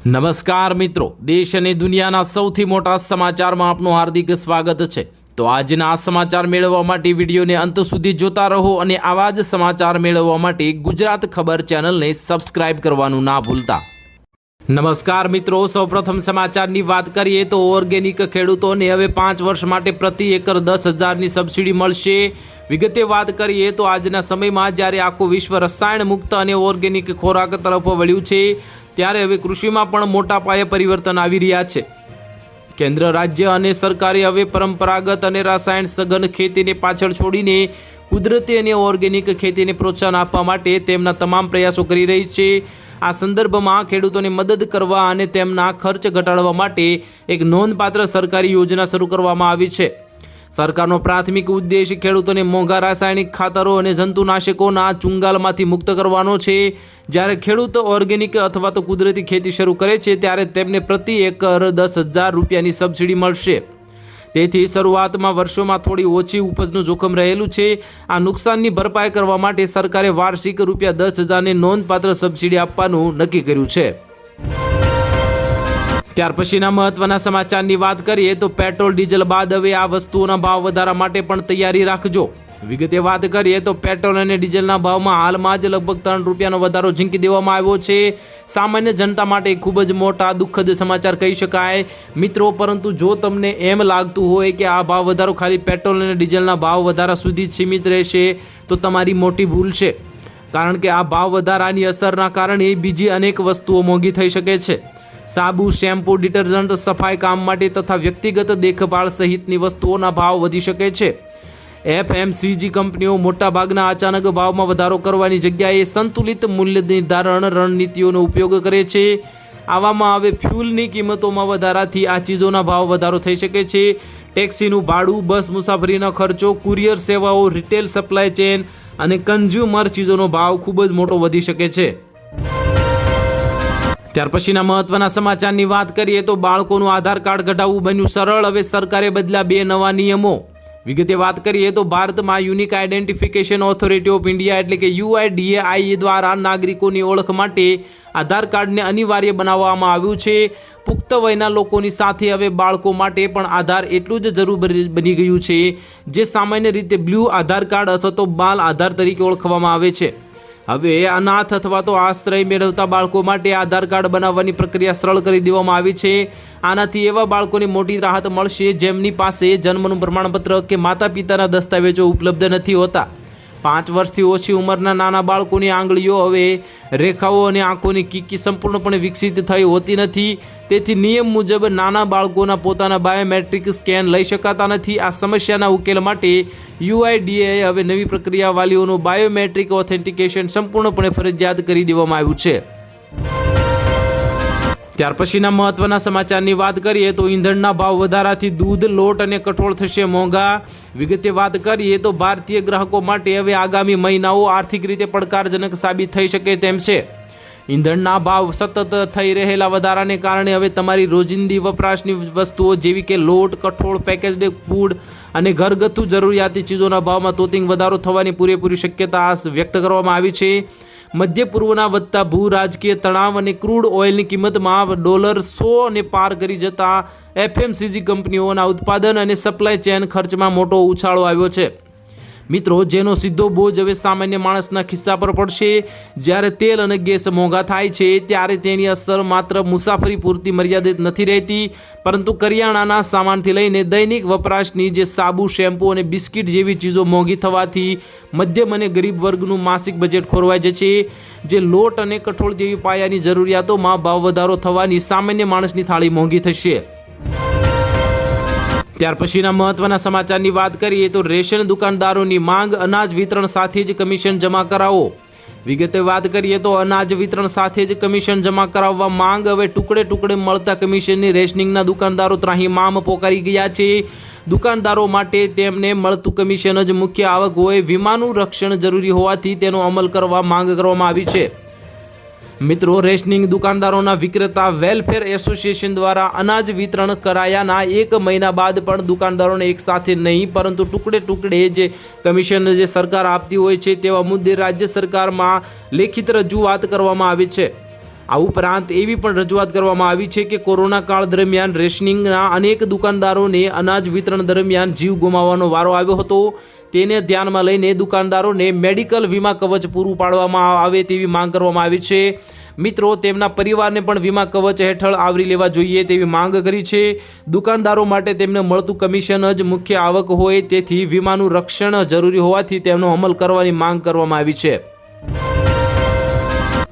નમસ્કાર મિત્રો, દેશ અને દુનિયાના સૌથી મોટા સમાચારમાં આપનું હાર્દિક સ્વાગત છે। તો આજના આ સમાચાર મેળવવા માટે વિડીયોને અંત સુધી જોતા રહો અને આવા જ સમાચાર મેળવવા માટે ગુજરાત ખબર ચેનલને સબસ્ક્રાઇબ કરવાનું ના ભૂલતા। નમસ્કાર મિત્રો, સૌપ્રથમ સમાચારની વાત કરીએ તો ઓર્ગેનિક ખેડૂતોને હવે 5 વર્ષ માટે પ્રતિ એકર 10,000ની સબસિડી મળશે। વિગતે વાત કરીએ તો આજના સમયમાં જ્યારે આખું વિશ્વ રસાયણ મુક્ત અને ઓર્ગેનિક ખોરાક તરફ વળ્યું છે, ત્યારે હવે કૃષિમાં પણ મોટા પાયે પરિવર્તન આવી રહ્યા છે। કેન્દ્ર, રાજ્ય અને સરકારે હવે પરંપરાગત અને રાસાયણ સઘન ખેતીને પાછળ છોડીને કુદરતી અને ઓર્ગેનિક ખેતીને પ્રોત્સાહન આપવા માટે તેમના તમામ પ્રયાસો કરી રહી છે। આ સંદર્ભમાં ખેડૂતોને મદદ કરવા અને તેમના ખર્ચ ઘટાડવા માટે એક નોંધપાત્ર સરકારી યોજના શરૂ કરવામાં આવી છે। સરકારનો પ્રાથમિક ઉદ્દેશ ખેડૂતોને મોંઘા રાસાયણિક ખાતરો અને જંતુનાશકોના ચુંગાલમાંથી મુક્ત કરવાનો છે। જ્યારે ખેડૂત ઓર્ગેનિક અથવા તો કુદરતી ખેતી શરૂ કરે છે, ત્યારે તેમને પ્રતિ એકર 10,000 રૂપિયાની સબસિડી મળશે। તેથી શરૂઆતમાં વર્ષોમાં થોડી ઓછી ઉપજનું જોખમ રહેલું છે। આ નુકસાનની ભરપાઈ કરવા માટે સરકારે વાર્ષિક રૂપિયા 10,000ની નોંધપાત્ર સબસિડી આપવાનું નક્કી કર્યું છે। ત્યાર પછીના મહત્વના સમાચારની વાત કરીએ તો પેટ્રોલ ડીઝલ બાદ હવે આ વસ્તુઓના ભાવ વધારા માટે પણ તૈયારી રાખજો। વિગતે વાત કરીએ તો પેટ્રોલ અને ડીઝલના ભાવમાં હાલમાં જ લગભગ 3 રૂપિયાનો વધારો ઝીંકી દેવામાં આવ્યો છે। સામાન્ય જનતા માટે ખૂબ જ મોટા દુઃખદ સમાચાર કહી શકાય મિત્રો, પરંતુ જો તમને એમ લાગતું હોય કે આ ભાવ વધારો ખાલી પેટ્રોલ અને ડીઝલના ભાવ વધારા સુધી જ સીમિત રહેશે, તો તમારી મોટી ભૂલ છે। કારણ કે આ ભાવ વધારાની અસરના કારણે બીજી અનેક વસ્તુઓ મોંઘી થઈ શકે છે। સાબુ, શેમ્પૂ, ડિટર્જન્ટ, સફાઈ કામ માટે તથા વ્યક્તિગત દેખભાળ સહિતની વસ્તુઓના ભાવ વધી શકે છે। એફએમસીજી કંપનીઓ મોટાભાગના અચાનક ભાવમાં વધારો કરવાની જગ્યાએ સંતુલિત મૂલ્ય નિર્ધારણ રણનીતિઓનો ઉપયોગ કરે છે। આવામાં હવે ફ્યુલની કિંમતોમાં વધારાથી આ ચીજોના ભાવ વધારો થઈ શકે છે। ટેક્સીનું ભાડું, બસ મુસાફરીનો ખર્ચો, કુરિયર સેવાઓ, રિટેલ સપ્લાય ચેન અને કન્ઝ્યુમર ચીજોનો ભાવ ખૂબ જ મોટો વધી શકે છે। ત્યાર પછીના મહત્વના સમાચારની વાત કરીએ તો બાળકોનું આધાર કાર્ડ કઢાવવું બન્યું સરળ। હવે સરકારે બદલ્યા 2 નવા નિયમો। વિગતે વાત કરીએ તો ભારતમાં unique identification authority of India એટલે કે UIDAI દ્વારા નાગરિકોની ઓળખ માટે આધાર કાર્ડને અનિવાર્ય બનાવવામાં આવ્યું છે। પુખ્ત વયના લોકોની સાથે હવે બાળકો માટે પણ આધાર એટલું જ જરૂરી બની ગયું છે, જે સામાન્ય રીતે બ્લુ આધાર કાર્ડ અથવા તો બાલ આધાર તરીકે ઓળખવામાં આવે છે। હવે અનાથ અથવા તો આશ્રય મેળવતા બાળકો માટે આધાર કાર્ડ બનાવવાની પ્રક્રિયા સરળ કરી દેવામાં આવી છે। આનાથી એવા બાળકોને મોટી રાહત મળશે જેમની પાસે જન્મનું પ્રમાણપત્ર કે માતા પિતાના દસ્તાવેજો ઉપલબ્ધ નથી હોતા। 5 વર્ષથી ઓછી ઉંમરના નાના બાળકોની આંગળીઓ હવે રેખાઓ અને આંખોની કીકી સંપૂર્ણપણે વિકસિત થઈ હોતી નથી। તેથી નિયમ મુજબ નાના બાળકોના પોતાના બાયોમેટ્રિક સ્કેન લઈ શકાતા નથી। આ સમસ્યાના ઉકેલ માટે UIDAI હવે નવી પ્રક્રિયા વાલીઓનું બાયોમેટ્રિક ઓથેન્ટિકેશન સંપૂર્ણપણે ફરજિયાત કરી દેવામાં આવ્યું છે। ત્યાર પછીના મહત્વના સમાચારની વાત કરીએ તો ઈંધણના ભાવ વધારાથી દૂધ, લોટ અને કઠોળ થશે મોંઘા। વિગતે વાત કરીએ તો ભારતીય ગ્રાહકો માટે હવે આગામી મહિનાઓ આર્થિક રીતે પડકારજનક સાબિત થઈ શકે તેમ છે। ઈંધણના ભાવ સતત થઈ રહેલા વધારાને કારણે હવે તમારી રોજિંદી વપરાશની વસ્તુઓ જેવી કે લોટ, કઠોળ, પેકેજ્ડ ફૂડ અને ઘરગથ્થુ જરૂરિયાતી ચીજોના ભાવમાં તોતિંગ વધારો થવાની પૂરેપૂરી શક્યતા વ્યક્ત કરવામાં આવી છે। મધ્ય પૂર્વના વધતા ભૂ રાજકીય તણાવ અને ક્રૂડ ઓઇલની કિંમતમાં $100ને પાર કરી જતા એફએમસીજી કંપનીઓના ઉત્પાદન અને સપ્લાય ચેન ખર્ચમાં મોટો ઉછાળો આવ્યો છે મિત્રો, જેનો સીધો બોજ હવે સામાન્ય માણસના ખિસ્સા પર પડશે। જ્યારે તેલ અને ગેસ મોંઘા થાય છે, ત્યારે તેની અસર માત્ર મુસાફરી પૂરતી મર્યાદિત નથી રહેતી, પરંતુ કરિયાણાના સામાનથી લઈને દૈનિક વપરાશની જે સાબુ, શેમ્પૂ અને બિસ્કિટ જેવી ચીજો મોંઘી થવાથી મધ્યમ અને ગરીબ વર્ગનું માસિક બજેટ ખોરવાઈ જશે। જે લોટ અને કઠોળ જેવી પાયાની જરૂરિયાતોમાં ભાવ વધારો થવાની સામાન્ય માણસની થાળી મોંઘી થશે। ત્યાર પછીના મહત્વના સમાચારની વાત કરીએ તો રેશન દુકાનદારોની માંગ, અનાજ વિતરણ સાથે જ કમિશન જમા કરાવો। વિગતે વાત કરીએ તો અનાજ વિતરણ સાથે જ કમિશન જમા કરાવવા માંગ હવે ટુકડે મળતા કમિશનની રેશનિંગના દુકાનદારો ત્રાહિમામ પોકારી ગયા છે। દુકાનદારો માટે તેમને મળતું કમિશન જ મુખ્ય આવક હોય। વીમાનું રક્ષણ જરૂરી હોવાથી તેનો અમલ કરવા માંગ કરવામાં આવી છે। મિત્રો, રેશનિંગ દુકાનદારોના વિક્રેતા વેલફેર એસોસિએશન દ્વારા અનાજ વિતરણ કરાયાના 1 મહિના બાદ પણ દુકાનદારોને એક સાથે નહીં પરંતુ ટુકડે જે કમિશન જે સરકાર આપતી હોય છે તેવા મુદ્દે રાજ્ય સરકારમાં લેખિત રજૂઆત કરવામાં આવી છે। આ ઉપરાંત એવી પણ રજૂઆત કરવામાં આવી છે કે કોરોના કાળ દરમિયાન રેશનિંગના અનેક દુકાનદારોને અનાજ વિતરણ દરમિયાન જીવ ગુમાવવાનો વારો આવ્યો હતો. તેને ધ્યાનમાં લઈને દુકાનદારોને મેડિકલ વીમા કવચ પૂરું પાડવામાં આવે તેવી માંગ કરવામાં આવી છે. મિત્રો, તેમના પરિવારને પણ વીમા કવચ હેઠળ આવરી લેવા જોઈએ તેવી માંગ કરી છે. દુકાનદારો માટે તેમને મળતું કમિશન જ મુખ્ય આવક હોય, તેથી વીમાનું રક્ષણ જરૂરી હોવાથી તેનો અમલ કરવાની માંગ કરવામાં આવી છે.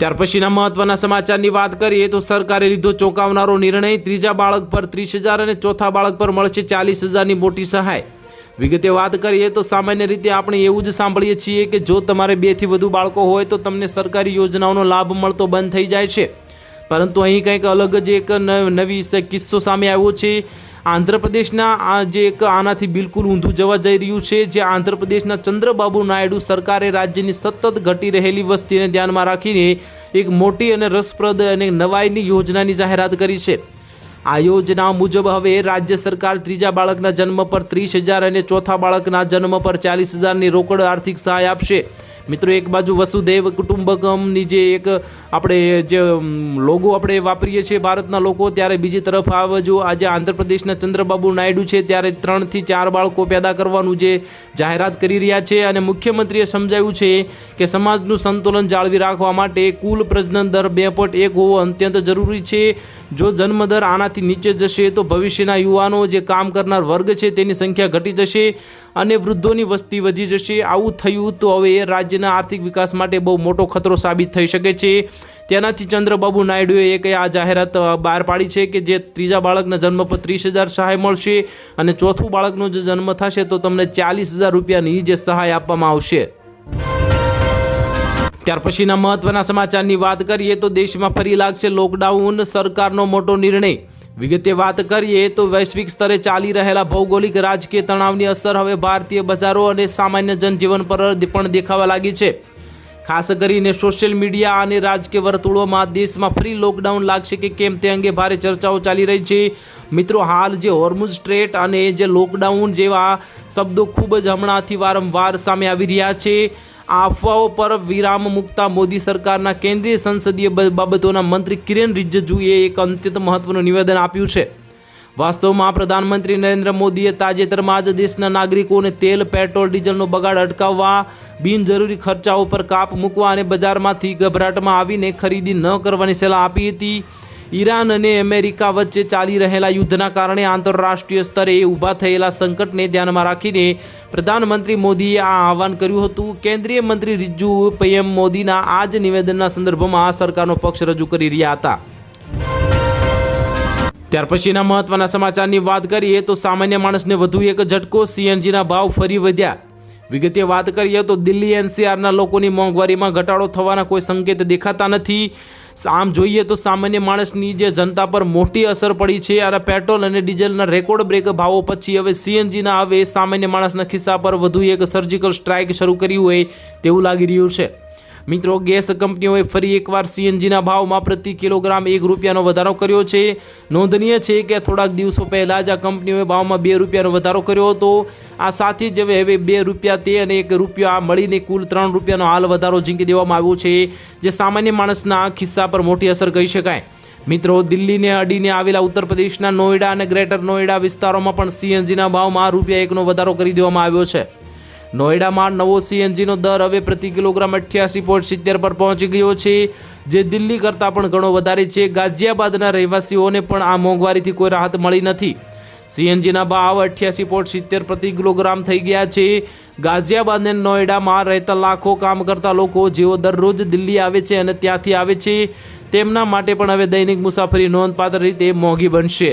ત્યાર પછીના મહત્વના સમાચારની વાત કરીએ તો સરકારે લીધો ચોંકાવનારો નિર્ણય. ત્રીજા બાળક પર 30,000 અને ચોથા બાળક પર મળશે 40,000ની મોટી સહાય. વિગતે વાત કરીએ તો સામાન્ય રીતે આપણે એવું જ સાંભળીએ છીએ કે જો તમારે 2 થી વધુ બાળકો હોય તો તમને સરકારી યોજનાઓનો લાભ મળતો બંધ થઈ જાય છે, પરંતુ અહીં કંઈક અલગ જ એક નવી કિસ્સો સામે આવ્યો છે. આંધ્રપ્રદેશના જે એક આનાથી બિલકુલ ઊંધું જવા જઈ રહ્યું છે. જે આંધ્રપ્રદેશના ચંદ્રબાબુ નાયડુ સરકારે રાજ્યની સતત ઘટી રહેલી વસ્તીને ધ્યાનમાં રાખીને એક મોટી અને રસપ્રદ અને નવાઈની યોજનાની જાહેરાત કરી છે. આ યોજના મુજબ હવે રાજ્ય સરકાર ત્રીજા બાળકના જન્મ પર 30,000 અને ચોથા બાળકના જન્મ પર 40,000ની રોકડ આર્થિક સહાય આપશે. મિત્રો, એક બાજુ વસુધૈવ કુટુંબકમની જે એક આપણે જે લોગો આપણે વાપરીએ છીએ ભારતના લોકો, ત્યારે બીજી તરફ આ બાજુ આજે આંધ્રપ્રદેશના ચંદ્રબાબુ નાયડુ છે ત્યારે 3 થી 4 બાળકો પેદા કરવાનું જે જાહેરાત કરી રહ્યા છે. અને મુખ્યમંત્રીએ સમજાવ્યું છે કે સમાજનું સંતુલન જાળવી રાખવા માટે કુલ પ્રજનન દર 2.1 હોવો અત્યંત જરૂરી છે. જો જન્મદર આનાથી નીચે જશે તો ભવિષ્યના યુવાનો જે કામ કરનાર વર્ગ છે તેની સંખ્યા ઘટી જશે અને વૃદ્ધોની વસ્તી વધી જશે. આવું થયું તો હવે એ રાજ્યના આર્થિક વિકાસ માટે બહુ મોટો ખતરો સાબિત થઈ શકે છે. તેનાથી ચંદ્રબાબુ નાયડુએ એક આ જાહેરાત બહાર પાડી છે કે જે ત્રીજા બાળકના જન્મ પર 30,000 સહાય મળશે અને ચોથું બાળકનો જે જન્મ થશે તો તમને 40,000 રૂપિયાની જે સહાય આપવામાં આવશે. ત્યાર પછીના મહત્વના સમાચારની વાત કરીએ તો દેશમાં ફરી લાગશે લોકડાઉન, સરકારનો મોટો નિર્ણય. વિગતે વાત કરીએ તો વૈશ્વિક સ્તરે ચાલી રહેલા ભૌગોલિક રાજકીય તણાવની અસર હવે ભારતીય બજારો અને સામાન્ય જનજીવન પર પણ દેખાવા લાગી છે. ખાસ કરીને સોશિયલ મીડિયા અને રાજકીય વર્તુળોમાં દેશમાં ફરી લોકડાઉન લાગશે કે કેમ તે અંગે ભારે ચર્ચાઓ ચાલી રહી છે. મિત્રો, હાલ જે હોર્મુઝ સ્ટ્રેટ અને જે લોકડાઉન જેવા શબ્દો ખૂબ જ હમણાંથી વારંવાર સામે આવી રહ્યા છે. આ અફવાઓ પર વિરામ મૂકતા મોદી સરકારના કેન્દ્રીય સંસદીય બાબતોના મંત્રી કિરેન રિજિજુએ એક અત્યંત મહત્વનું નિવેદન આપ્યું છે. વાસ્તવમાં પ્રધાનમંત્રી નરેન્દ્ર મોદીએ તાજેતરમાં જ દેશના નાગરિકોને તેલ, પેટ્રોલ, ડીઝલનો બગાડ અટકાવવા, બિનજરૂરી ખર્ચાઓ પર કાપ મૂકવા અને બજારમાંથી ગભરાટમાં આવીને ખરીદી ન કરવાની સલાહ આપી હતી. ઈરાન અને અમેરિકા વચ્ચે ચાલી રહેલા યુદ્ધના કારણે આંતરરાષ્ટ્રીય સ્તરે ઊભા થયેલા સંકટને ધ્યાનમાં રાખીને પ્રધાનમંત્રી મોદીએ આ આહવાન કર્યું હતું. કેન્દ્રીય મંત્રી રિજિજુ પીએમ મોદીના આ જ નિવેદનના સંદર્ભમાં સરકારનો પક્ષ રજૂ કરી રહ્યા હતા. ત્યાર પછીના મહત્વના સમાચારની વાત કરીએ તો સામાન્ય માણસને વધુ એક ઝટકો. સીએનજીના ભાવ ફરી વધ્યા. વિગતે વાત કરીએ તો દિલ્હી એનસીઆરના લોકોની મોંઘવારીમાં ઘટાડો થવાના કોઈ સંકેત દેખાતા નથી. આમ જોઈએ તો સામાન્ય માણસની જે જનતા પર મોટી અસર પડી છે અને પેટ્રોલ અને ડીઝલના રેકોર્ડ બ્રેક ભાવો પછી હવે સીએનજીના હવે સામાન્ય માણસના ખિસ્સા પર વધુ એક સર્જિકલ સ્ટ્રાઇક શરૂ કરી હોય તેવું લાગી રહ્યું છે. મિત્રો, ગેસ કંપનીઓએ ફરી એકવાર સીએનજીના ભાવમાં પ્રતિ કિલોગ્રામ ₹1નો વધારો કર્યો છે. નોંધનીય છે કે થોડાક દિવસો પહેલાં જ આ કંપનીઓએ ભાવમાં ₹2નો વધારો કર્યો હતો. આ સાથે જ હવે ₹2 તે અને ₹1 આ મળીને કુલ ₹3નો હાલ વધારો ઝીંકી દેવામાં આવ્યો છે, જે સામાન્ય માણસના ખિસ્સા પર મોટી અસર કહી શકાય. મિત્રો, દિલ્હીને અડીને આવેલા ઉત્તર પ્રદેશના નોઈડા અને ગ્રેટર નોઈડા વિસ્તારોમાં પણ સીએનજીના ભાવમાં ₹1 વધારો કરી દેવામાં આવ્યો છે. નોઈડામાં નવો સીએનજીનો દર હવે પ્રતિ કિલોગ્રામ 88.70 પર પહોંચી ગયો છે, જે દિલ્હી કરતાં પણ ઘણો વધારે છે. ગાઝિયાબાદના રહેવાસીઓને પણ આ મોંઘવારીથી કોઈ રાહત મળી નથી. સીએનજીના ભાવ 88.70 પ્રતિ કિલોગ્રામ થઈ ગયા છે. ગાઝિયાબાદ અને નોઈડામાં રહેતા લાખો કામ કરતા લોકો જેઓ દરરોજ દિલ્હી આવે છે અને ત્યાંથી આવે છે, તેમના માટે પણ હવે દૈનિક મુસાફરી નોંધપાત્ર રીતે મોંઘી બનશે.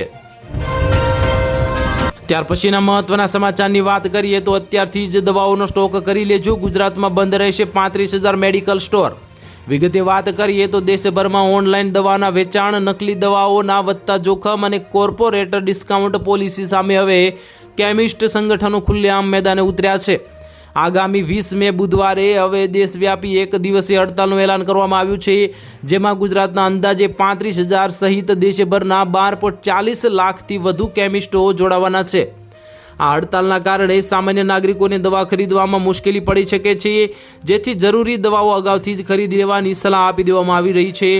ત્યાર પછીના મહત્વના સમાચારની વાત કરીએ તો અત્યારથી જ દવાઓનો સ્ટોક કરી લેજો. ગુજરાતમાં બંધ રહેશે 35,000 મેડિકલ સ્ટોર. વિગતે વાત કરીએ તો દેશભરમાં ઓનલાઈન દવાના વેચાણ, નકલી દવાઓના વધતા જોખમ અને કોર્પોરેટ ડિસ્કાઉન્ટ પોલિસી સામે હવે કેમિસ્ટ સંગઠનો ખુલ્લેઆમ મેદાને ઉતર્યા છે. આગામી 20 મે બુધવારે હવે દેશવ્યાપી એક દિવસીય હડતાલનું એલાન કરવામાં આવ્યું છે, જેમાં ગુજરાતના અંદાજે 35,000 સહિત દેશભરના 12.40 લાખથી વધુ કેમિસ્ટો જોડાવાના છે. આ હડતાલના કારણે સામાન્ય નાગરિકોને દવા ખરીદવામાં મુશ્કેલી પડી શકે છે, જેથી જરૂરી દવાઓ અગાઉથી જ ખરીદી લેવાની સલાહ આપી દેવામાં આવી રહી છે।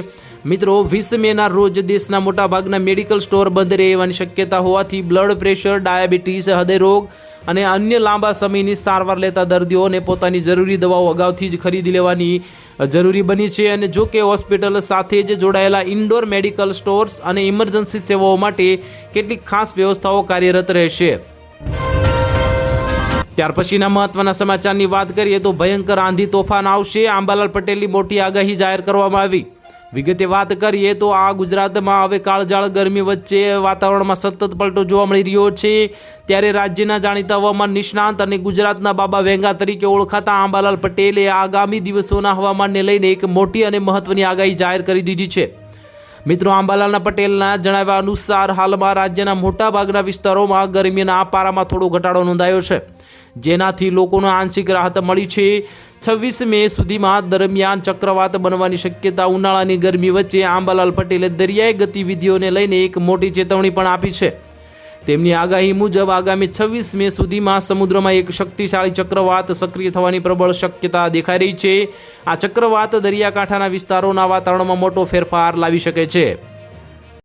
મિત્રો, 20 મેના રોજ દેશના મોટાભાગના મેડિકલ સ્ટોર બંધ રહેવાની શક્યતા હોવાથી બ્લડ પ્રેશર, ડાયાબિટીસ, હૃદયરોગ અને અન્ય લાંબા સમયની સારવાર લેતા દર્દીઓને પોતાની જરૂરી દવાઓ અગાઉથી જ ખરીદી લેવાની જરૂરી બની છે। અને જો કે હોસ્પિટલ સાથે જ જોડાયેલા ઇન્ડોર મેડિકલ સ્ટોર્સ અને ઇમરજન્સી સેવાઓ માટે કેટલીક ખાસ વ્યવસ્થાઓ કાર્યરત રહેશે। ત્યાર પછીના મહત્વના સમાચારની વાત કરીએ તો ભયંકર આંધી તોફાન આવશે, આંબાલાલ પટેલની મોટી આગાહી જાહેર કરવામાં આવી। વિગતે વાત કરીએ તો આ ગુજરાતમાં હવે કાળઝાળ ગરમી વચ્ચે વાતાવરણમાં સતત પલટો જોવા મળી રહ્યો છે। ત્યારે રાજ્યના જાણીતા હવામાન નિષ્ણાંત અને ગુજરાતના બાબા વેંગા તરીકે ઓળખાતા આંબાલાલ પટેલે આગામી દિવસોના હવામાનને લઈને એક મોટી અને મહત્વની આગાહી જાહેર કરી દીધી છે। મિત્રો, આંબાલાલ પટેલના જણાવ્યા અનુસાર હાલમાં રાજ્યના મોટાભાગના વિસ્તારોમાં ગરમીના પારામાં થોડો ઘટાડો નોંધાયો છે, જેનાથી લોકોને આંશિક રાહત મળી છે। 26 મે સુધીમાં દરમિયાન ચક્રવાત બનવાની શક્યતા ઉનાળાની ગરમી વચ્ચે આંબાલાલ પટેલે દરિયાઈ ગતિવિધિઓને લઈને એક મોટી ચેતવણી પણ આપી છે। તેમની આગાહી મુજબ આગામી 26 મે સુધીમાં સમુદ્રમાં એક શક્તિશાળી ચક્રવાત સક્રિય થવાની પ્રબળ શક્યતા દેખાઈ રહી છે। આ ચક્રવાત દરિયાકાંઠાના વિસ્તારોના વાતાવરણમાં મોટો ફેરફાર લાવી શકે છે।